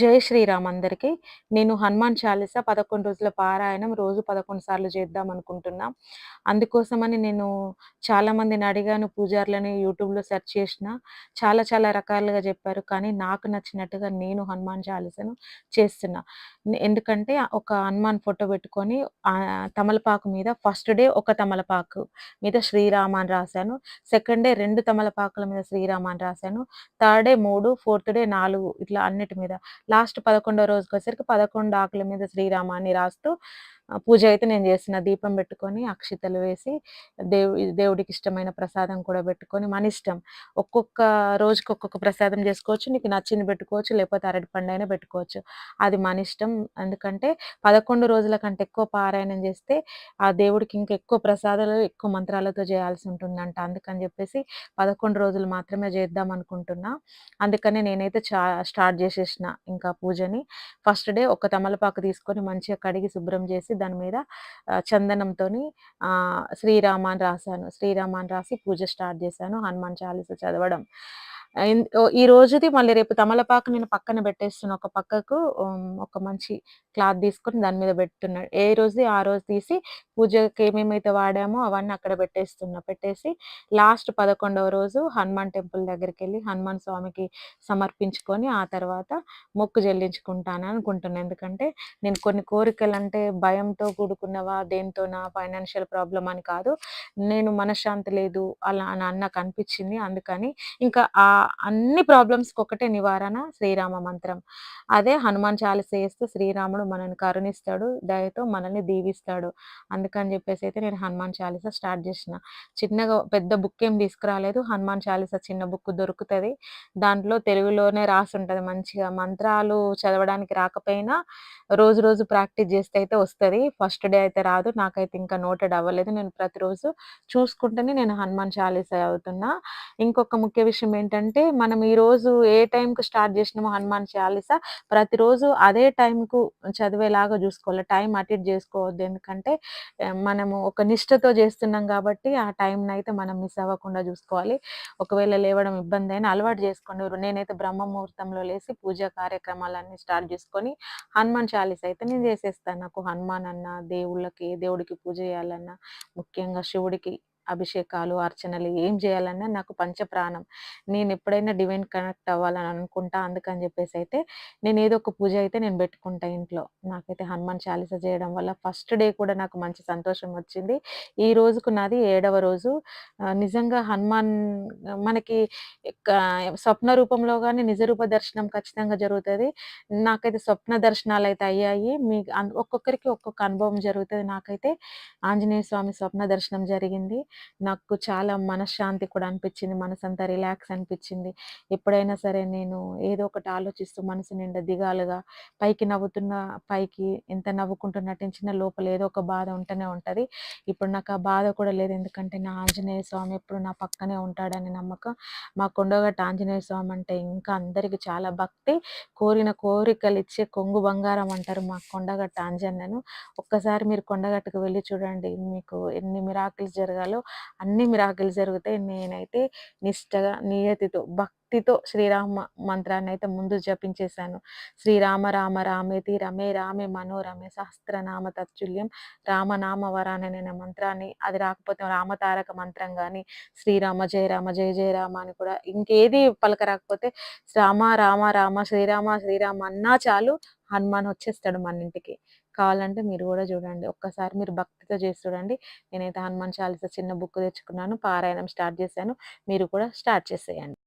జై శ్రీరామ్ అందరికి. నేను హనుమాన్ చాలీసా 11 రోజుల పారాయణం రోజు 11 సార్లు చేద్దామనుకుంటున్నా. అందుకోసమని నేను చాలామందిని అడిగాను, పూజారులని యూట్యూబ్‌లో సెర్చ్ చేషినా. చాలా చాలా రకాలుగా చెప్పారు. కానీ నాకు నచ్చినట్టుగా నేను హనుమాన్ చాలీసాను చేస్తున్నా. ఎందుకంటే ఒక హనుమాన్ ఫోటో పెట్టుకొని తమలపాకు మీద ఫస్ట్ డే ఒక తమలపాకు మీద శ్రీరామ అని రాసాను. సెకండ్ డే 2 తమలపాకుల మీద శ్రీరామ అని రాసాను. థర్డ్ డే 3, ఫోర్త్ డే 4 ఇట్లా అన్నిటి మీద. లాస్ట్ 11వ రోజుకొచ్చేసరికి 11 ఆకుల మీద శ్రీరామ అని రాస్తూ పూజ అయితే నేను చేస్తున్నా. దీపం పెట్టుకొని, అక్షితలు వేసి, దేవుడికి ఇష్టమైన ప్రసాదం కూడా పెట్టుకొని, మనిష్టం. ఒక్కొక్క రోజుకి ఒక్కొక్క ప్రసాదం చేసుకోవచ్చు. నీకు నచ్చింది పెట్టుకోవచ్చు. లేకపోతే అరటి పండైనా పెట్టుకోవచ్చు. అది మనిష్టం. ఎందుకంటే 11 రోజుల కంటే ఎక్కువ పారాయణం చేస్తే ఆ దేవుడికి ఇంకా ఎక్కువ ప్రసాదాలు, ఎక్కువ మంత్రాలతో చేయాల్సి ఉంటుందంట. అందుకని చెప్పేసి 11 రోజులు మాత్రమే చేద్దాం అనుకుంటున్నా. అందుకనే నేనైతే స్టార్ట్ చేసేసిన ఇంకా పూజని. ఫస్ట్ డే ఒక తమలపాకు తీసుకొని మంచిగా కడిగి శుభ్రం చేసి దాని మీద చందనంతోని శ్రీరామ అని రాసాను. శ్రీరామ అని రాసి పూజ స్టార్ట్ చేశాను. హనుమాన్ చాలీస చదవడం. ఈ రోజుది మళ్ళీ రేపు తమలపాకు నేను పక్కన పెట్టేస్తున్నా. ఒక పక్కకు ఒక మంచి క్లాత్ తీసుకొని దాని మీద పెడుతున్నా. ఏ రోజుది ఆ రోజు తీసి పూజకి ఏమేమైతే వాడామో అవన్నీ అక్కడ పెట్టేస్తున్నా. పెట్టేసి లాస్ట్ 11వ రోజు హనుమాన్ టెంపుల్ దగ్గరికెళ్ళి హనుమాన్ స్వామికి సమర్పించుకొని ఆ తర్వాత మొక్కు చెల్లించుకుంటాను అనుకుంటున్నా. ఎందుకంటే నేను కొన్ని కోరికలంటే భయంతో కూడుకున్నవా, దేనితోనా ఫైనాన్షియల్ ప్రాబ్లమ్ అని కాదు. నేను మనశ్శాంతి లేదు అలా అని నాకు అనిపించింది. అందుకని ఇంకా అన్ని ప్రాబ్లమ్స్‌కి ఒకటే నివారణ శ్రీరామ మంత్రం. అదే హనుమాన్ చాలీస చేస్తే శ్రీరాముడు మనల్ని కరుణిస్తాడు. దయతో మనల్ని దీవిస్తాడు. అందుకని చెప్పేసి అయితే నేను హనుమాన్ చాలీస స్టార్ట్ చేసిన. చిన్నగా పెద్ద బుక్ ఏం తీసుకురాలేదు. హనుమాన్ చాలీస చిన్న బుక్ దొరుకుతది. దాంట్లో తెలుగులోనే రాసుంటది మంచిగా. మంత్రాలు చదవడానికి రాకపోయినా రోజు రోజు ప్రాక్టీస్ చేస్తే అయితే వస్తది. ఫస్ట్ డే అయితే రాదు. నాకైతే ఇంకా నోటెడ్ అవ్వలేదు. నేను ప్రతిరోజు చూసుకుంటూనే నేను హనుమాన్ చాలీస చదువుతున్నా. ఇంకొక ముఖ్య విషయం ఏంటంటే, మనం ఈరోజు ఏ టైంకి స్టార్ట్ చేసినామో హనుమాన్ చాలీస ప్రతిరోజు అదే టైంకు చదివేలాగా చూసుకోవాలి. టైం అటు ఇటు చేసుకోవద్దు. ఎందుకంటే మనము ఒక నిష్టతో చేస్తున్నాం కాబట్టి ఆ టైంనైతే మనం మిస్ అవ్వకుండా చూసుకోవాలి. ఒకవేళ లేవడం ఇబ్బందైనా అలవాటు చేసుకోండి. నేనైతే బ్రహ్మ ముహూర్తంలో లేసి పూజా కార్యక్రమాలన్నీ స్టార్ట్ చేసుకొని హనుమాన్ చాలీస అయితే నేను చేసేస్తాను. నాకు హనుమాన్ అన్నా, దేవుడికి పూజ చేయాలన్నా, ముఖ్యంగా శివుడికి అభిషేకాలు, అర్చనలు ఏం చేయాలన్నా నాకు పంచప్రాణం. నేనెప్పుడైనా డివైన్ కనెక్ట్ అవ్వాలని అనుకుంటా. అందుకని చెప్పేసైతే నేనేదో ఒక పూజ అయితే నేను పెట్టుకుంటా ఇంట్లో. నాకైతే హనుమాన్ చాలీస చేయడం వల్ల ఫస్ట్ డే కూడా నాకు మంచి సంతోషం వచ్చింది. ఈ రోజుకు నాది 7వ రోజు. నిజంగా హనుమాన్ మనకి స్వప్న రూపంలో గాని, నిజ రూప దర్శనం ఖచ్చితంగా జరుగుతది. నాకైతే స్వప్న దర్శనాలైతే అయ్యాయి. ఒక్కొక్కరికి ఒక్కొక్క అనుభవం జరుగుతది. నాకైతే ఆంజనేయ స్వామి స్వప్న దర్శనం జరిగింది. నాకు చాలా మనశ్శాంతి కూడా అనిపిచ్చింది. మనసంతా రిలాక్స్ అనిపిచ్చింది. ఎప్పుడైనా సరే నేను ఏదో ఒకటి ఆలోచిస్తూ మనసు నిండా దిగాలుగా పైకి ఎంత నవ్వుకుంటూ నటించినా లోపల ఏదో ఒక బాధ ఉంటూనే ఉంటది. ఇప్పుడు నాకు ఆ బాధ కూడా లేదు. ఎందుకంటే నా ఆంజనేయ స్వామి ఎప్పుడు నా పక్కనే ఉంటాడని నమ్మకం. మా కొండగట్టు ఆంజనేయ స్వామి అంటే ఇంకా అందరికి చాలా భక్తి. కోరిన కోరికలిచ్చే కొంగు బంగారం అంటారు మా కొండగట్టు ఆంజనేయులు. ఒక్కసారి మీరు కొండగట్టుకు వెళ్ళి చూడండి. మీకు ఎన్ని మిరాకిల్స్ జరగాలో అన్ని మిరాకిల్స్ జరుగుతాయి. నేనైతే నిష్టగా, నియతితో, భక్తితో శ్రీరామ మంత్రాన్నయితే ముందు జపించేశాను. శ్రీరామ రామ రామేతి రమే రామే మనోరమే సహస్రనామ తత్తుల్యం రామనామ వరాననే మంత్రాన్ని, అది రాకపోతే రామతారక మంత్రం గాని, శ్రీరామ జయ రామ జయ జయ రామ అని కూడా ఇంకేది పలక రాకపోతే రామ రామ రామ శ్రీరామ శ్రీరామ అన్నా చాలు హనుమాన్ వచ్చేస్తాడు మన ఇంటికి. కావాలంటే మీరు గూడా చూడండి. ఒక్కసారి మీరు భక్తితో చేసి చూడండి. నేనైతే హనుమాన్ చాలీస చిన్న బుక్ తెచ్చుకున్నాను. పారాయణం స్టార్ట్ చేశాను. మీరు కూడా స్టార్ట్ చేసేయండి.